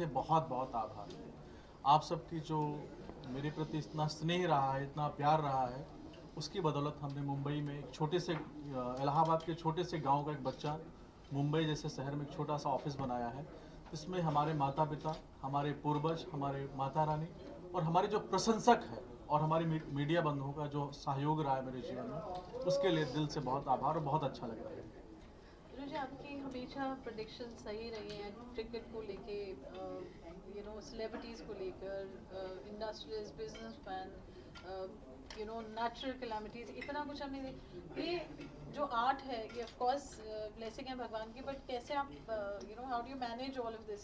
से बहुत बहुत आभार। आप सबकी जो मेरे प्रति इतना स्नेह रहा है, इतना प्यार रहा है, उसकी बदौलत हमने मुंबई में एक छोटे से इलाहाबाद के छोटे से गांव का एक बच्चा मुंबई जैसे शहर में एक छोटा सा ऑफिस बनाया है, जिसमें हमारे माता पिता, हमारे पूर्वज, हमारे माता रानी और हमारे जो प्रशंसक हैं और हमारे मीडिया बंधुओं का जो सहयोग रहा है मेरे जीवन में, उसके लिए दिल से बहुत आभार और बहुत अच्छा लग रहा है। मुझे आपकी हमेशा प्रेडिक्शन सही रही हैं क्रिकेट को लेके, सेलिब्रिटीज़ को लेकर, इंडस्ट्रीज, बिजनेसमैन, नेचुरल कैलामिटीज़, इतना कुछ हमने ये जो आर्ट है ये ऑफ कोर्स ब्लेसिंग है भगवान की, बट कैसे आप how do you manage all of this?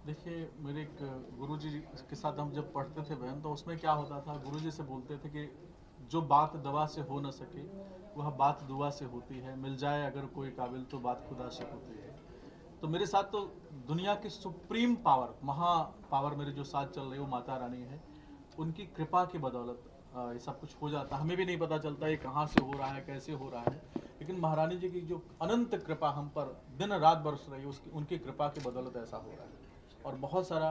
देखिए, मेरे एक गुरुजी के साथ हम जब पढ़ते थे बहन, तो उसमें क्या होता था, गुरुजी से बोलते थे कि जो बात दवा से हो न सके वह बात दुआ से होती है, मिल जाए अगर कोई काबिल तो बात खुदा से होती है। तो मेरे साथ तो दुनिया की सुप्रीम पावर, महा पावर मेरे जो साथ चल रही है वो माता रानी है। उनकी कृपा की बदौलत ये सब कुछ हो जाता। हमें भी नहीं पता चलता ये कहाँ से हो रहा है, कैसे हो रहा है, लेकिन महारानी जी की जो अनंत कृपा हम पर दिन रात बरस रही है, उसकी उनकी कृपा की बदौलत ऐसा हो रहा है। और बहुत सारा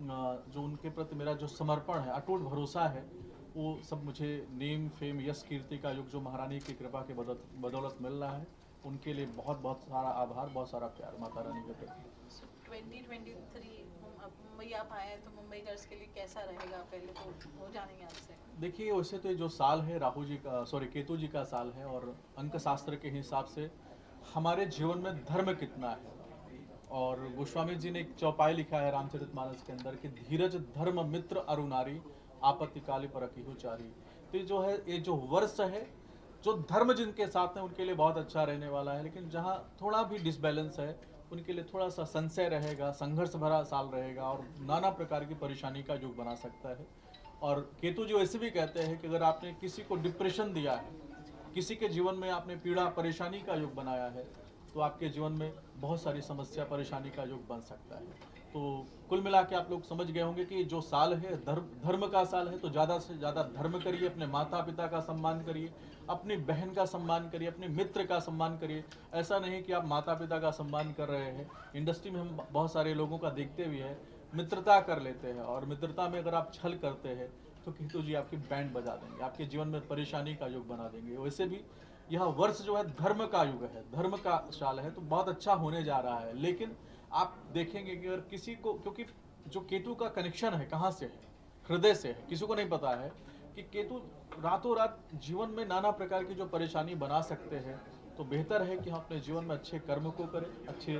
जो उनके प्रति मेरा जो समर्पण है, अटूट भरोसा है, वो सब मुझे नेम फेम यश कीर्ति का युग जो महारानी की कृपा के बदौलत मिल रहा है, उनके लिए बहुत बहुत सारा आभार, बहुत सारा प्यार माता रानी के प्रति। 2023 अब मुंबई आप आए हैं तो मुंबई गर्ल्स के लिए कैसा रहेगा, पहले तो वो जानेंगे आपसे। देखिए, वैसे तो ये जो साल है राहु जी का, सॉरी केतु जी का साल है, और अंक शास्त्र के हिसाब से हमारे जीवन में धर्म कितना है। और गोस्वामी जी ने एक चौपाई लिखा है रामचरितमानस के अंदर कि धीरज धर्म मित्र अरुनारी आपत्ति काली परखिहु चारी। तो ये जो है, ये जो वर्ष है, जो धर्म जिनके साथ है उनके लिए बहुत अच्छा रहने वाला है, लेकिन जहाँ थोड़ा भी डिसबैलेंस है उनके लिए थोड़ा सा संशय रहेगा, संघर्ष भरा साल रहेगा और नाना प्रकार की परेशानी का युग बना सकता है। और केतु जी वैसे भी कहते हैं कि अगर आपने किसी को डिप्रेशन दिया है, किसी के जीवन में आपने पीड़ा परेशानी का युग बनाया है, तो आपके जीवन में बहुत सारी समस्या परेशानी का युग बन सकता है। तो कुल मिला के आप लोग समझ गए होंगे कि जो साल है धर्म का साल है, तो ज़्यादा से ज़्यादा धर्म करिए, अपने माता पिता का सम्मान करिए, अपनी बहन का सम्मान करिए, अपने मित्र का सम्मान करिए। ऐसा नहीं कि आप माता पिता का सम्मान कर रहे हैं, इंडस्ट्री में हम बहुत सारे लोगों का देखते भी है, मित्रता कर लेते हैं, और मित्रता में अगर आप छल करते हैं तो केतु जी आपकी बैंड बजा देंगे, आपके जीवन में परेशानी का युग बना देंगे। वैसे भी यह वर्ष जो है धर्म का युग है, धर्म का साल है, तो बहुत अच्छा होने जा रहा है। लेकिन आप देखेंगे कि अगर किसी को, क्योंकि जो केतु का कनेक्शन है कहाँ से है, हृदय से है, किसी को नहीं पता है कि केतु रातों रात जीवन में नाना प्रकार की जो परेशानी बना सकते हैं। तो बेहतर है कि हम अपने जीवन में अच्छे कर्म को करें, अच्छे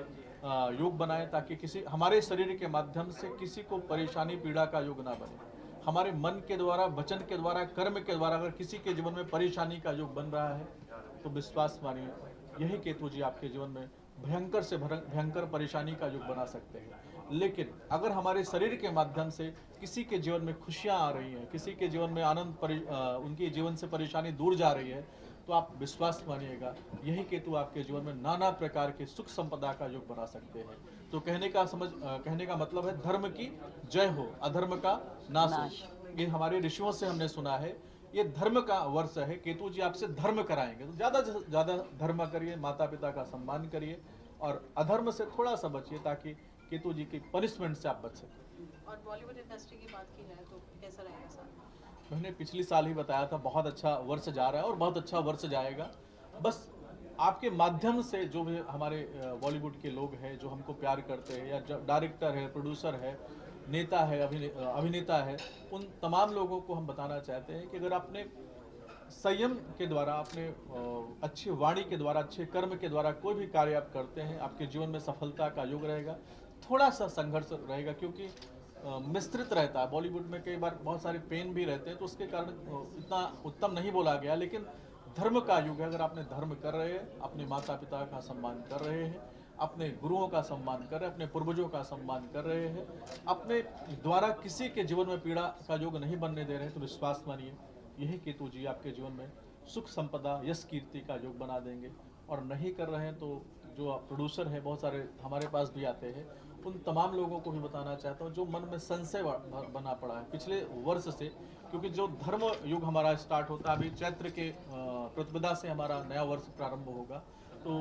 योग बनाएं, ताकि किसी हमारे शरीर के माध्यम से किसी को परेशानी पीड़ा का योग ना बने। हमारे मन के द्वारा, वचन के द्वारा, कर्म के द्वारा अगर किसी के जीवन में परेशानी का योग बन रहा है, तो विश्वास मानिए यही केतु जी आपके जीवन में भयंकर से भयंकर परेशानी का युग बना सकते हैं। लेकिन अगर हमारे शरीर के माध्यम से किसी के जीवन में खुशियां आ रही हैं, किसी के जीवन में आनंद उनके जीवन से परेशानी दूर जा रही है, तो आप विश्वास मानिएगा यही केतु आपके जीवन में नाना प्रकार के सुख संपदा का युग बना सकते हैं। तो कहने का मतलब है धर्म की जय हो, अधर्म का नाश हो। ये हमारे ऋषियों से हमने सुना है, ये धर्म का वर्ष है। केतु जी आपसे धर्म कराएंगे, तो ज़्यादा से ज़्यादा धर्म करिए, माता पिता का सम्मान करिए और अधर्म से थोड़ा सा बचिए, ताकि केतु जी की पनिशमेंट से आप बच सकें। और बॉलीवुड इंडस्ट्री की बात की जाए तो कैसा रहेगा सर? मैंने पिछली साल ही बताया था, बहुत अच्छा वर्ष जा रहा है और बहुत अच्छा वर्ष जाएगा। बस आपके माध्यम से जो भी हमारे बॉलीवुड के लोग हैं जो हमको प्यार करते हैं, या डायरेक्टर है, प्रोड्यूसर है, नेता है, अभिनेता है, उन तमाम लोगों को हम बताना चाहते हैं कि अगर आपने संयम के द्वारा, अपने अच्छी वाणी के द्वारा, अच्छे कर्म के द्वारा कोई भी कार्य आप करते हैं, आपके जीवन में सफलता का युग रहेगा। थोड़ा सा संघर्ष रहेगा, क्योंकि मिश्रित रहता है। बॉलीवुड में कई बार बहुत सारे पेन भी रहते हैं, तो उसके कारण इतना उत्तम नहीं बोला गया। लेकिन धर्म का युग है, अगर आपने धर्म कर रहे हैं, अपने माता पिता का सम्मान कर रहे हैं, अपने गुरुओं का सम्मान कर रहे हैं, अपने पूर्वजों का सम्मान कर रहे हैं, अपने द्वारा किसी के जीवन में पीड़ा का योग नहीं बनने दे रहे हैं, तो विश्वास मानिए यही केतु जी आपके जीवन में सुख संपदा यश कीर्ति का योग बना देंगे। और नहीं कर रहे हैं तो जो प्रोड्यूसर है, बहुत सारे हमारे पास भी आते हैं, उन तमाम लोगों को भी बताना चाहता हूँ जो मन में संशय बना पड़ा है पिछले वर्ष से, क्योंकि जो धर्म युग हमारा स्टार्ट होता है अभी चैत्र के प्रतिपदा से हमारा नया वर्ष प्रारंभ होगा। तो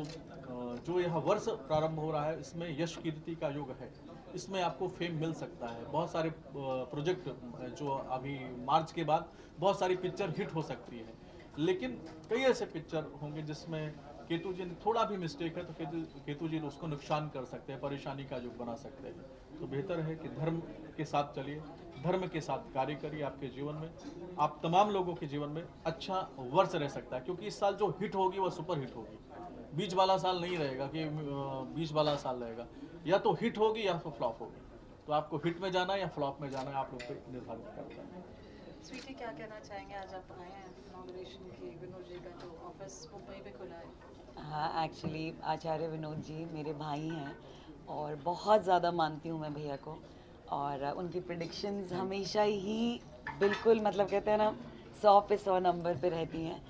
जो यह वर्ष प्रारंभ हो रहा है इसमें यश कीर्ति का युग है, इसमें आपको फेम मिल सकता है। बहुत सारे प्रोजेक्ट जो अभी मार्च के बाद बहुत सारी पिक्चर हिट हो सकती है, लेकिन कई ऐसे पिक्चर होंगे जिसमें केतु जी ने थोड़ा भी मिस्टेक है तो केतु जी उसको नुकसान कर सकते हैं, परेशानी का युग बना सकते हैं। तो बेहतर है कि धर्म के साथ चलिए, धर्म के साथ कार्य करिए। आपके जीवन में, आप तमाम लोगों के जीवन में अच्छा वर्ष रह सकता है, क्योंकि इस साल जो हिट होगी वह सुपर हिट होगी। बीच वाला साल नहीं रहेगा कि बीच वाला साल रहेगा, या तो हिट होगी या तो फ्लॉप होगी। तो आपको हिट में जाना है या फ्लॉप में जाना है, आप लोग पे निर्धारित करता है। स्वीटी, क्या कहना चाहेंगे? आज आप आए हैं इनॉग्रेशन की विनोद जी का जो ऑफिस मुंबई में खुला है। हाँ, एक्चुअली आचार्य विनोद जी मेरे भाई हैं और बहुत ज़्यादा मानती हूँ मैं भैया को, और उनकी प्रेडिक्शंस हमेशा ही बिल्कुल मतलब कहते हैं ना 100 पे 100 नंबर पे रहती हैं।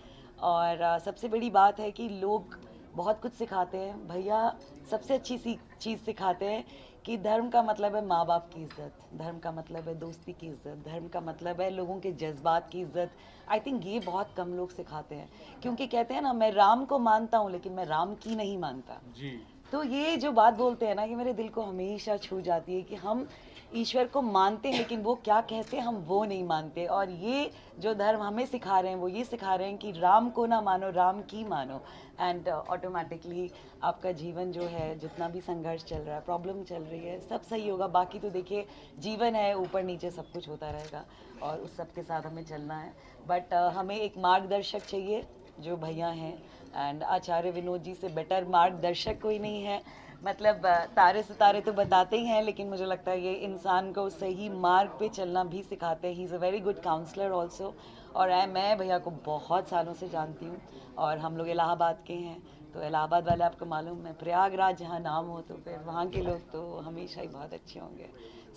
और सबसे बड़ी बात है कि लोग बहुत कुछ सिखाते हैं, भैया सबसे अच्छी चीज़ सिखाते हैं कि धर्म का मतलब है माँ बाप की इज़्ज़त, धर्म का मतलब है दोस्ती की इज़्ज़त, धर्म का मतलब है लोगों के जज्बात की इज़्ज़त। आई थिंक ये बहुत कम लोग सिखाते हैं, क्योंकि कहते हैं ना मैं राम को मानता हूँ लेकिन मैं राम की नहीं मानता जी। तो ये जो बात बोलते हैं ना, ये मेरे दिल को हमेशा छू जाती है कि हम ईश्वर को मानते हैं लेकिन वो क्या कहते हैं हम वो नहीं मानते। और ये जो धर्म हमें सिखा रहे हैं वो ये सिखा रहे हैं कि राम को ना मानो, राम की मानो, एंड ऑटोमेटिकली आपका जीवन जो है, जितना भी संघर्ष चल रहा है, प्रॉब्लम चल रही है, सब सही होगा। बाकी तो देखिए जीवन है, ऊपर नीचे सब कुछ होता रहेगा और उस सब के साथ हमें चलना है। बट हमें एक मार्गदर्शक चाहिए जो भैया हैं, एंड आचार्य विनोद जी से बेटर मार्गदर्शक कोई नहीं है। मतलब तारे सितारे तो बताते ही हैं, लेकिन मुझे लगता है ये इंसान को सही मार्ग पे चलना भी सिखाते हैं। He is a very good counsellor also. और मैं भैया को बहुत सालों से जानती हूँ और हम लोग इलाहाबाद के हैं, तो इलाहाबाद वाले आपको मालूम है प्रयागराज जहाँ नाम हो तो फिर वहाँ के लोग तो हमेशा ही बहुत अच्छे होंगे।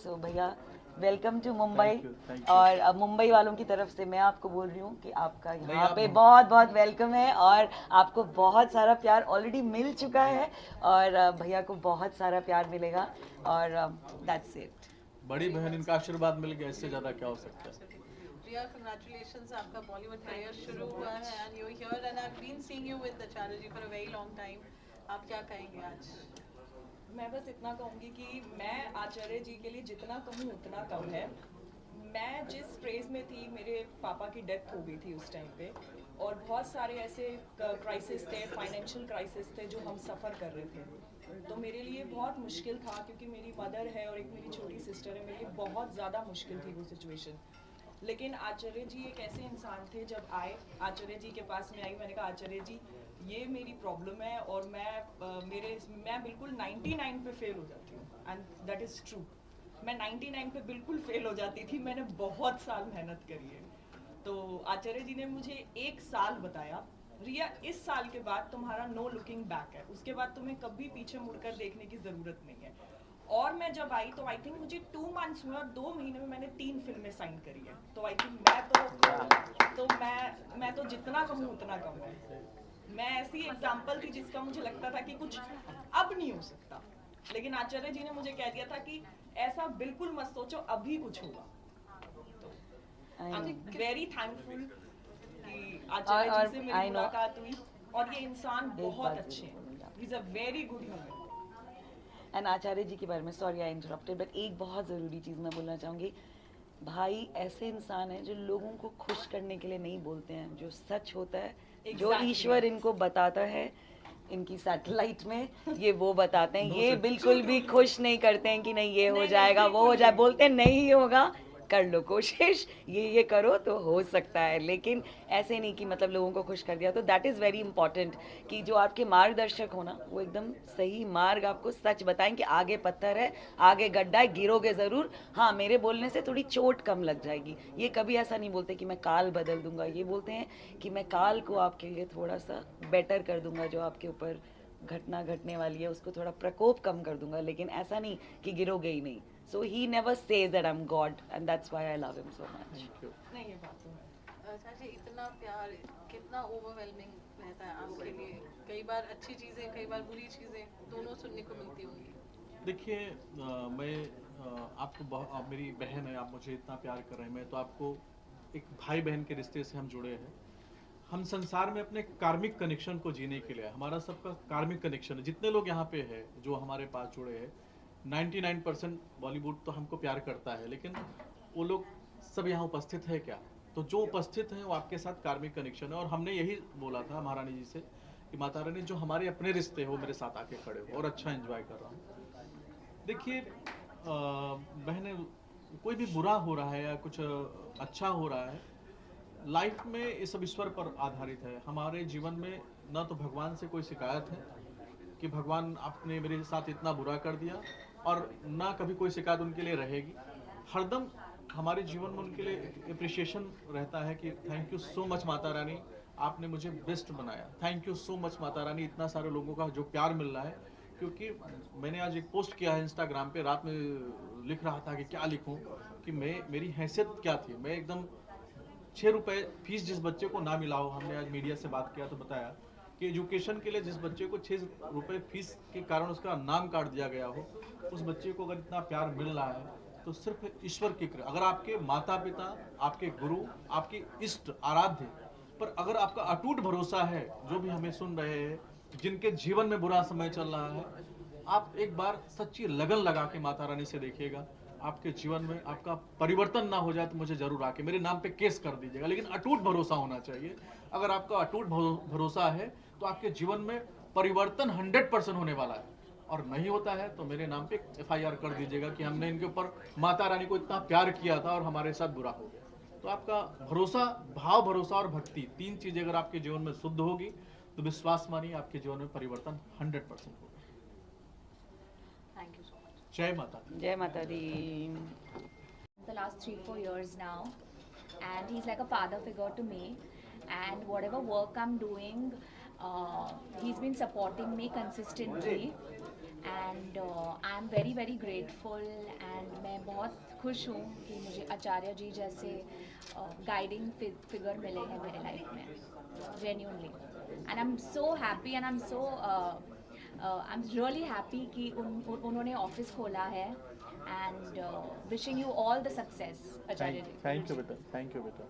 सो भैया welcome to Mumbai. Thank you. और अब मुंबई वालों की तरफ से मैं आपको बोल रही हूँ कि आपका नहीं, यहाँ आप पे बहुत बहुत वेलकम है और आपको बहुत सारा प्यार ऑलरेडी मिल चुका है और भैया को बहुत सारा प्यार मिलेगा और दैट्स इट। बड़ी बहन इनका आशीर्वाद मिल गया, इससे ज्यादा क्या हो सकता है। Priya, congratulations, आपका बॉलीवुड करियर शुरू हुआ है and you're here and I've been seeing you with Acharya ji for a very long time. आप क्या कहेंगे आज? मैं बस इतना कहूँगी कि मैं आचार्य जी के लिए जितना कहूँ उतना कम है। मैं जिस फेज में थी, मेरे पापा की डेथ हो गई थी उस टाइम पे, और बहुत सारे ऐसे क्राइसिस थे, फाइनेंशियल क्राइसिस थे जो हम सफ़र कर रहे थे। तो मेरे लिए बहुत मुश्किल था, क्योंकि मेरी मदर है और एक मेरी छोटी सिस्टर है, मेरे लिए बहुत ज़्यादा मुश्किल थी वो सिचुएशन। लेकिन आचार्य जी एक ऐसे इंसान थे, जब आए आचार्य जी के पास में आई, मैंने कहा आचार्य जी ये मेरी प्रॉब्लम है और मैं बिल्कुल 99 पे फेल हो जाती हूँ, एंड दैट इज़ ट्रू। मैं 99 पे बिल्कुल फेल हो जाती थी, मैंने बहुत साल मेहनत करी है। तो आचार्य जी ने मुझे 1 साल बताया, रिया इस साल के बाद तुम्हारा नो लुकिंग बैक है, उसके बाद तुम्हें कभी पीछे मुड़कर देखने की ज़रूरत नहीं है। और मैं जब आई तो आई थिंक मुझे 2 मंथ्स हुए और 2 महीने में मैंने 3 फिल्में साइन करी है। तो आई थिंक मैं तो जितना कहूँ उतना कम है। मैं ऐसी एग्जाम्पल थी जिसका मुझे लगता था कि कुछ अब नहीं हो सकता, लेकिन आचार्य जी ने मुझे कह दिया था कि ऐसा बिल्कुल मत सोचो, अभी कुछ होगा। तो आई एम वेरी थैंकफुल कि आचार्य जी से मेरी मुलाकात हुई, और ये इंसान बहुत अच्छे हैं, he is a very good human. And Acharya ji के बारे में, सॉरी आई इंटरप्टेड, बट एक बहुत ज़रूरी चीज़ मैं बोलना चाहूँगी। भाई ऐसे इंसान हैं जो लोगों को खुश करने के लिए नहीं बोलते हैं, जो सच होता है जो ईश्वर इनको बताता है इनकी सैटेलाइट में, ये वो बताते हैं। ये बिल्कुल भी खुश नहीं करते हैं कि नहीं ये हो जाएगा वो हो जाए, बोलते हैं नहीं होगा, कर लो कोशिश, ये करो तो हो सकता है। लेकिन ऐसे नहीं कि मतलब लोगों को खुश कर दिया। तो दैट इज़ वेरी इंपॉर्टेंट कि जो आपके मार्गदर्शक हो ना, वो एकदम सही मार्ग आपको सच बताएं कि आगे पत्थर है, आगे गड्ढा है, गिरोगे ज़रूर। हाँ, मेरे बोलने से थोड़ी चोट कम लग जाएगी। ये कभी ऐसा नहीं बोलते कि मैं काल बदल दूंगा, ये बोलते हैं कि मैं काल को आपके लिए थोड़ा सा बेटर कर दूंगा, जो आपके ऊपर घटना घटने वाली है उसको थोड़ा प्रकोप कम कर दूंगा, लेकिन ऐसा नहीं कि गिरोगे ही नहीं। So he never says that I'm God, and that's why I love him so much. नहीं, ये बात तो है। अच्छा जी, इतना प्यार कितना ओवरवेलमिंग रहता है आपके लिए? कई बार अच्छी चीज़ें, कई बार बुरी चीज़ें दोनों सुनने को मिलती होंगी। देखिए, मैं आपको आप मेरी बहन है, आप मुझे इतना प्यार कर रहे हैं, मैं तो आपको एक भाई बहन के रिश्ते से हम जुड़े हैं। हम संसार में अपने कार्मिक कनेक्शन को जीने के लिए, हमारा सबका कार्मिक कनेक्शन है, जितने लोग यहाँ पे हैं जो हमारे पास जुड़े हैं, 99% बॉलीवुड तो हमको प्यार करता है, लेकिन वो लोग सब यहाँ उपस्थित है क्या? तो जो उपस्थित हैं वो आपके साथ कार्मिक कनेक्शन है। और हमने यही बोला था महारानी जी से कि माता रानी जो हमारे अपने रिश्ते हो मेरे साथ आके खड़े हो, और अच्छा एंजॉय कर रहा हूँ। देखिए बहने, कोई भी बुरा हो रहा है या कुछ अच्छा हो रहा है, लाइफ में ये सब ईश्वर पर आधारित है। हमारे जीवन में ना तो भगवान से कोई शिकायत है कि भगवान आपने मेरे साथ इतना बुरा कर दिया, और ना कभी कोई शिकायत उनके लिए रहेगी। हरदम हमारे जीवन में उनके लिए अप्रिशिएशन रहता है कि thank you so much Mata Rani, आपने मुझे बेस्ट बनाया। Thank you so much Mata Rani, इतना सारे लोगों का जो प्यार मिल रहा है। क्योंकि मैंने आज एक पोस्ट किया है इंस्टाग्राम पे, रात में लिख रहा था कि क्या लिखूं, कि मेरी हैसियत क्या थी। मैं एकदम 6 रुपए फीस जिस बच्चे को ना मिला हो, हमने आज मीडिया से बात किया तो बताया कि एजुकेशन के लिए जिस बच्चे को 6 रुपए फीस के कारण उसका नाम काट दिया गया हो, उस बच्चे को अगर इतना प्यार मिल रहा है तो सिर्फ ईश्वर की कृपा। अगर आपके माता पिता, आपके गुरु, आपके इष्ट आराध्य पर अगर आपका अटूट भरोसा है, जो भी हमें सुन रहे हैं जिनके जीवन में बुरा समय चल रहा है, आप एक बार सच्ची लगन लगा के माता रानी से देखिएगा, आपके जीवन में आपका परिवर्तन ना हो जाए तो मुझे जरूर आके मेरे नाम पे केस कर दीजिएगा। लेकिन अटूट भरोसा होना चाहिए। अगर आपका अटूट भरोसा है तो आपके जीवन में परिवर्तन 100% होने वाला है, और नहीं होता है तो मेरे नाम पे FIR कर दीजिएगा कि हमने इनके ऊपर माता रानी को इतना प्यार किया था और हमारे साथ बुरा हो गया। तो आपका भरोसा, भाव भरोसा और भक्ति, 3 चीजें अगर आपके जीवन में शुद्ध होगी तो विश्वास मानिए आपके जीवन में परिवर्तन 100% होगा। Thank you so much. जय माता दी। जय माता दी। The last 3-4 years now, and he's like a father figure to me, and whatever work I'm doing, he's been supporting me consistently, and I'm very very grateful, and मैं बहुत खुश हूँ कि मुझे आचार्य जी जैसे गाइडिंग फिगर मिले हैं मेरे लाइफ में, genuinely, and I'm so happy, and I'm really happy कि उन्होंने ऑफिस खोला है, and wishing you all the success, Acharya ji. Thank you बेटा, थैंक यू बेटा।